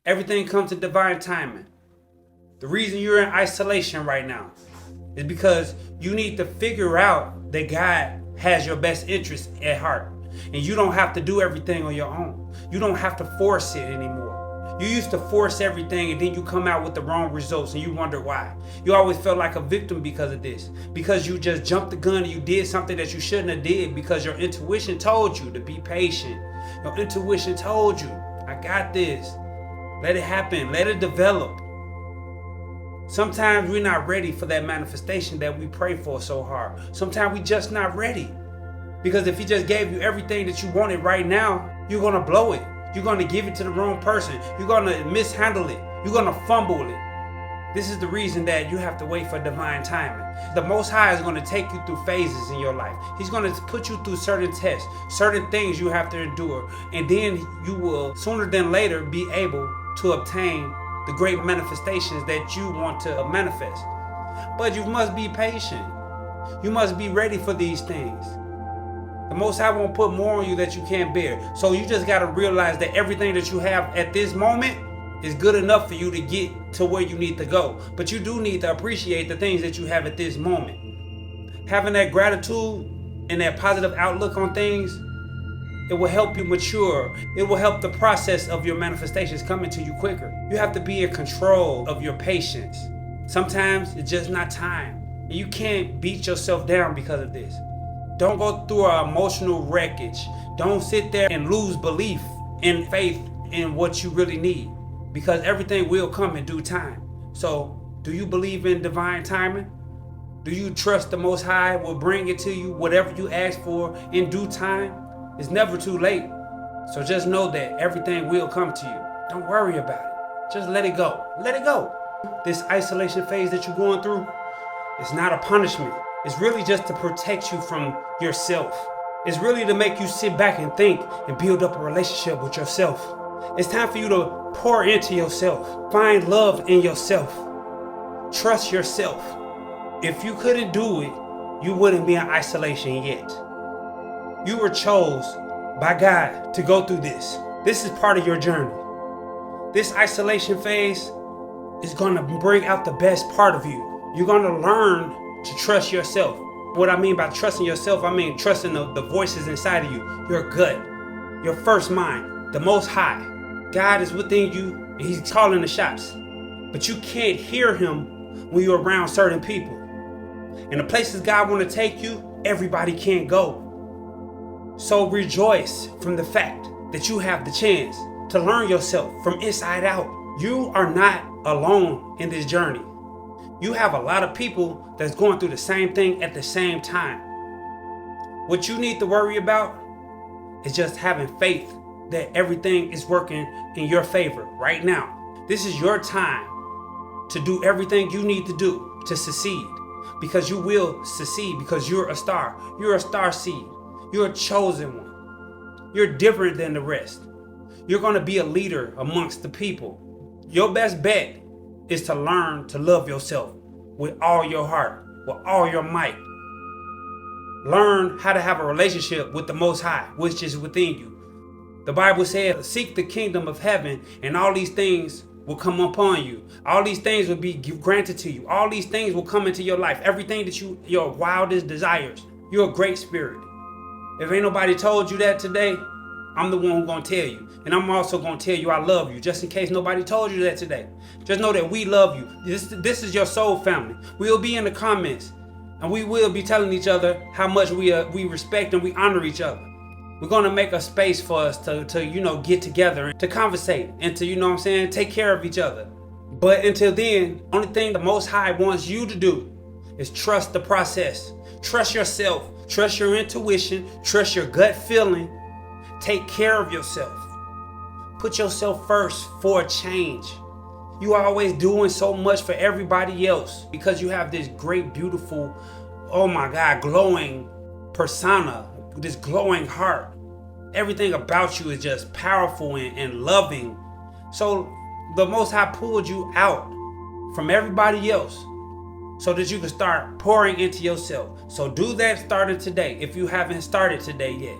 Everything comes to divine timing. The reason you're in isolation right now is because you need to figure out that God has your best interest at heart. And you don't have to do everything on your own. You don't have to force it anymore. You used to force everything and then you come out with the wrong results and you wonder why. You always felt like a victim because of this. Because you just jumped the gun and you did something that you shouldn't have did because your intuition told you to be patient. Your intuition told you, I got this. Let it happen. Let it develop. Sometimes we're not ready for that manifestation that we pray for so hard. Sometimes we just not ready. Because if he just gave you everything that you wanted right now, you're going to blow it. You're going to give it to the wrong person. You're going to mishandle it. You're going to fumble it. This is the reason that you have to wait for divine timing. The Most High is going to take you through phases in your life. He's going to put you through certain tests, certain things you have to endure. And then you will, sooner than later, be able to obtain the great manifestations that you want to manifest. But you must be patient. You must be ready for these things. The Most High won't put more on you that you can't bear. So you just got to realize that everything that you have at this moment is good enough for you to get to where you need to go. But you do need to appreciate the things that you have at this moment. Having that gratitude and that positive outlook on things, it will help you mature. It will help the process of your manifestations coming to you quicker. You have to be in control of your patience. Sometimes it's just not time. And you can't beat yourself down because of this. Don't go through an emotional wreckage. Don't sit there and lose belief and faith in what you really need. Because everything will come in due time. So, do you believe in divine timing? Do you trust the Most High will bring it to you, whatever you ask for in due time? It's never too late. So just know that everything will come to you. Don't worry about it. Just let it go. Let it go. This isolation phase that you're going through, it's not a punishment. It's really just to protect you from yourself. It's really to make you sit back and think and build up a relationship with yourself. It's time for you to pour into yourself. Find love in yourself. Trust yourself. If you couldn't do it, you wouldn't be in isolation yet. You were chosen by God to go through this. This is part of your journey. This isolation phase is going to bring out the best part of you. You're going to learn to trust yourself. What I mean by trusting yourself, I mean trusting the voices inside of you, your gut, your first mind, the Most High. God is within you and He's calling the shots. But you can't hear Him when you're around certain people. And the places God want to take you, everybody can't go. So rejoice from the fact that you have the chance to learn yourself from inside out. You are not alone in this journey. You have a lot of people that's going through the same thing at the same time. What you need to worry about is just having faith that everything is working in your favor right now. This is your time to do everything you need to do to succeed. Because you will succeed because you're a star. You're a star seed. You're a chosen one. You're different than the rest. You're going to be a leader amongst the people. Your best bet is to learn to love yourself with all your heart, with all your might. Learn how to have a relationship with the Most High, which is within you. The Bible says, seek the kingdom of heaven and all these things will come upon you. All these things will be granted to you. All these things will come into your life. Everything that your wildest desires. You're a great spirit. If ain't nobody told you that today, I'm the one who's going to tell you. And I'm also going to tell you I love you, just in case nobody told you that today. Just know that we love you. This is your soul family. We'll be in the comments, and we will be telling each other how much we respect and we honor each other. We're going to make a space for us to get together, to conversate, and to, take care of each other. But until then, only thing the Most High wants you to do is trust the process. Trust yourself. Trust your intuition. Trust your gut feeling. Take care of yourself. Put yourself first for a change. You are always doing so much for everybody else because you have this great, beautiful, oh my God, glowing persona, this glowing heart. Everything about you is just powerful and loving. So the Most High pulled you out from everybody else so that you can start pouring into yourself. So do that starting today if you haven't started today yet.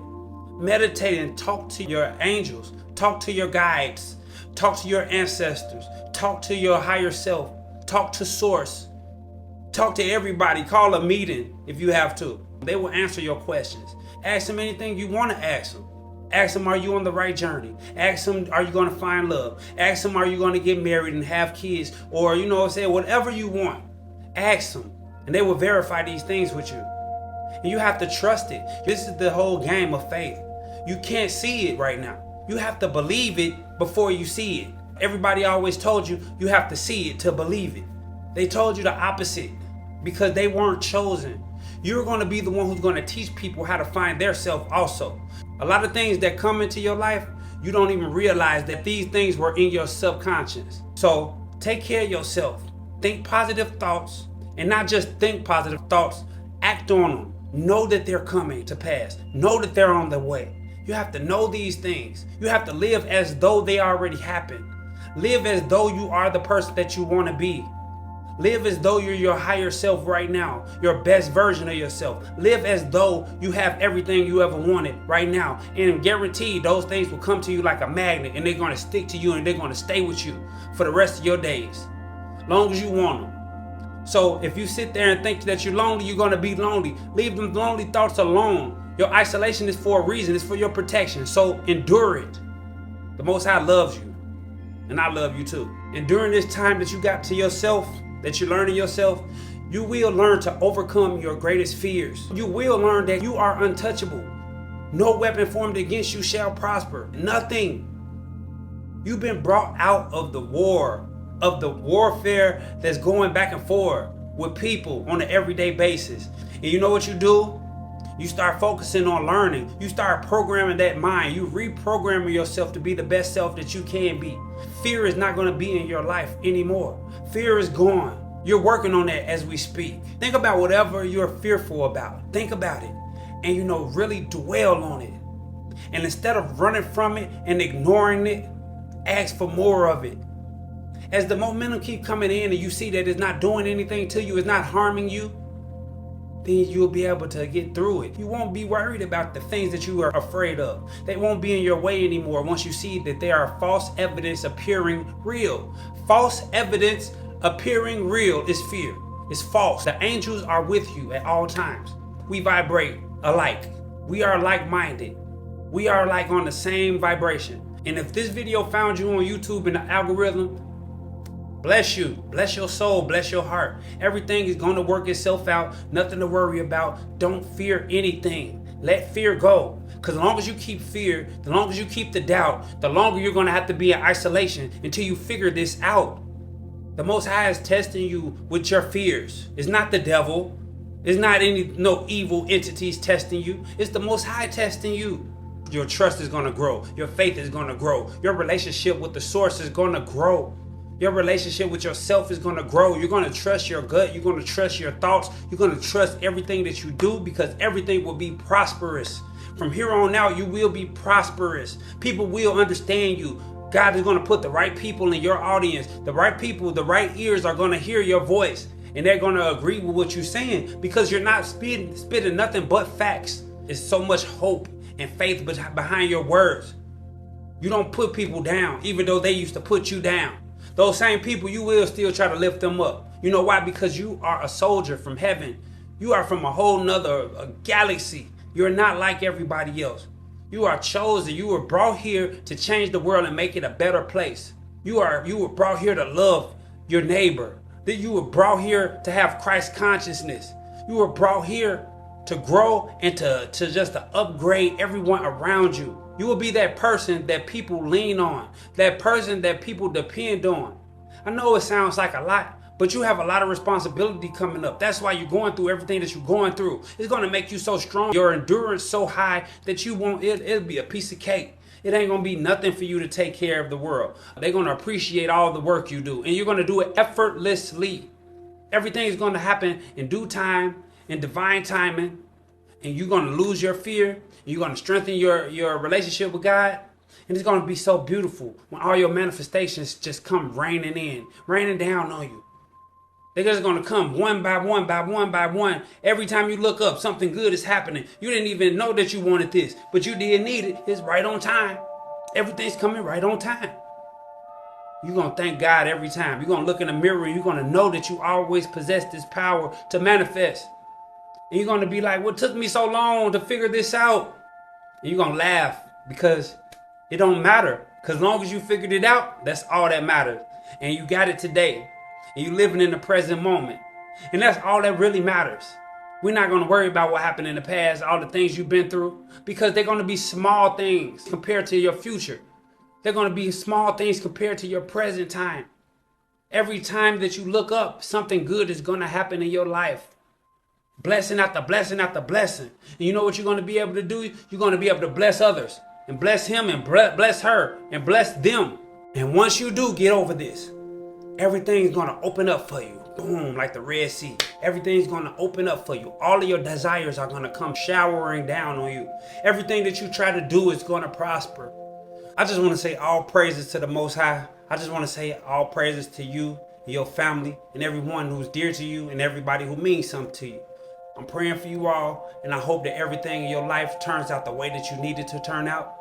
Meditate and talk to your angels. Talk to your guides. Talk to your ancestors. Talk to your higher self. Talk to source. Talk to everybody. Call a meeting if you have to. They will answer your questions. Ask them anything you want to ask them. Ask them, are you on the right journey? Ask them, are you going to find love? Ask them, are you going to get married and have kids? Or, you know what I'm saying, whatever you want. Ask them. And they will verify these things with you. And you have to trust it. This is the whole game of faith. You can't see it right now. You have to believe it before you see it. Everybody always told you, you have to see it to believe it. They told you the opposite because they weren't chosen. You're going to be the one who's going to teach people how to find their self also. A lot of things that come into your life, you don't even realize that these things were in your subconscious. So take care of yourself. Think positive thoughts, and not just think positive thoughts, act on them. Know that they're coming to pass. Know that they're on the way. You have to know these things. You have to live as though they already happened. Live as though you are the person that you want to be. Live as though you're your higher self right now, your best version of yourself. Live as though you have everything you ever wanted right now. And guaranteed those things will come to you like a magnet, and they're going to stick to you, and they're going to stay with you for the rest of your days, long as you want them. So if you sit there and think that you're lonely, you're going to be lonely. Leave them lonely thoughts alone. Your isolation is for a reason. It's for your protection. So endure it. The Most High loves you, and I love you too. And during this time that you got to yourself, that you're learning yourself, you will learn to overcome your greatest fears. You will learn that you are untouchable. No weapon formed against you shall prosper. Nothing. You've been brought out of the war, of the warfare that's going back and forth with people on an everyday basis. And you know what you do? You start focusing on learning. You start programming that mind. You reprogramming yourself to be the best self that you can be. Fear is not going to be in your life anymore. Fear is gone. You're working on that as we speak. Think about whatever you're fearful about. Think about it. And really dwell on it. And instead of running from it and ignoring it, ask for more of it. As the momentum keep coming in and you see that it's not doing anything to you, it's not harming you, then you'll be able to get through it. You won't be worried about the things that you are afraid of. They won't be in your way anymore once you see that there are false evidence appearing real. False evidence appearing real is fear. It's false. The angels are with you at all times. We vibrate alike. We are like-minded. We are like on the same vibration. And if this video found you on YouTube in the algorithm, bless you, bless your soul, bless your heart. Everything is going to work itself out. Nothing to worry about. Don't fear anything. Let fear go. Because as long as you keep fear, as long as you keep the doubt, the longer you're going to have to be in isolation until you figure this out. The Most High is testing you with your fears. It's not the devil. It's not no evil entities testing you. It's the Most High testing you. Your trust is going to grow. Your faith is going to grow. Your relationship with the source is going to grow. Your relationship with yourself is going to grow. You're going to trust your gut. You're going to trust your thoughts. You're going to trust everything that you do, because everything will be prosperous. From here on out, you will be prosperous. People will understand you. God is going to put the right people in your audience. The right people, the right ears are going to hear your voice. And they're going to agree with what you're saying, because you're not spitting nothing but facts. There's so much hope and faith behind your words. You don't put people down, even though they used to put you down. Those same people, you will still try to lift them up. You know why? Because you are a soldier from heaven. You are from a whole nother galaxy. You're not like everybody else. You are chosen. You were brought here to change the world and make it a better place. You were brought here to love your neighbor. That you were brought here to have Christ consciousness. You were brought here to grow and to upgrade everyone around you. You will be that person that people lean on, that person that people depend on. I know it sounds like a lot, but you have a lot of responsibility coming up. That's why you're going through everything that you're going through. It's going to make you so strong, your endurance so high that it'll be a piece of cake. It ain't going to be nothing for you to take care of the world. They're going to appreciate all the work you do, and you're going to do it effortlessly. Everything is going to happen in due time, in divine timing, and you're going to lose your fear. You're going to strengthen your relationship with God. And it's going to be so beautiful when all your manifestations just come raining down on you. They're just going to come one by one by one by one. Every time you look up, something good is happening. You didn't even know that you wanted this, but you did need it. It's right on time. Everything's coming right on time. You're going to thank God every time. You're going to look in the mirror and you're going to know that you always possess this power to manifest. And you're going to be like, what took me so long to figure this out? And you're going to laugh because it don't matter. Because as long as you figured it out, that's all that matters. And you got it today. And you're living in the present moment. And that's all that really matters. We're not going to worry about what happened in the past, all the things you've been through, because they're going to be small things compared to your future. They're going to be small things compared to your present time. Every time that you look up, something good is going to happen in your life. Blessing after blessing after blessing. And you know what you're going to be able to do? You're going to be able to bless others. And bless him and bless her. And bless them. And once you do get over this, everything's going to open up for you. Boom, like the Red Sea. Everything's going to open up for you. All of your desires are going to come showering down on you. Everything that you try to do is going to prosper. I just want to say all praises to the Most High. I just want to say all praises to you, your family, and everyone who's dear to you and everybody who means something to you. I'm praying for you all, and I hope that everything in your life turns out the way that you need it to turn out.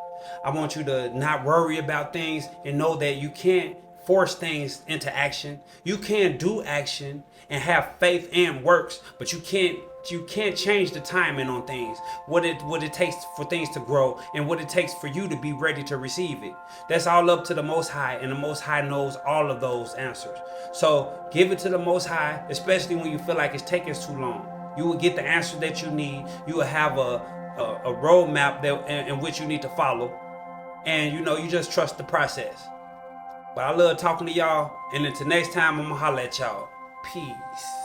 I want you to not worry about things and know that you can't force things into action. You can do action and have faith and works, but you can't change the timing on things, what it takes for things to grow and what it takes for you to be ready to receive it. That's all up to the Most High, and the Most High knows all of those answers. So give it to the Most High, especially when you feel like it's taking too long. You will get the answer that you need. You will have a roadmap in which you need to follow, and you just trust the process. But I love talking to y'all, and until next time, I'm gonna holler at y'all. Peace.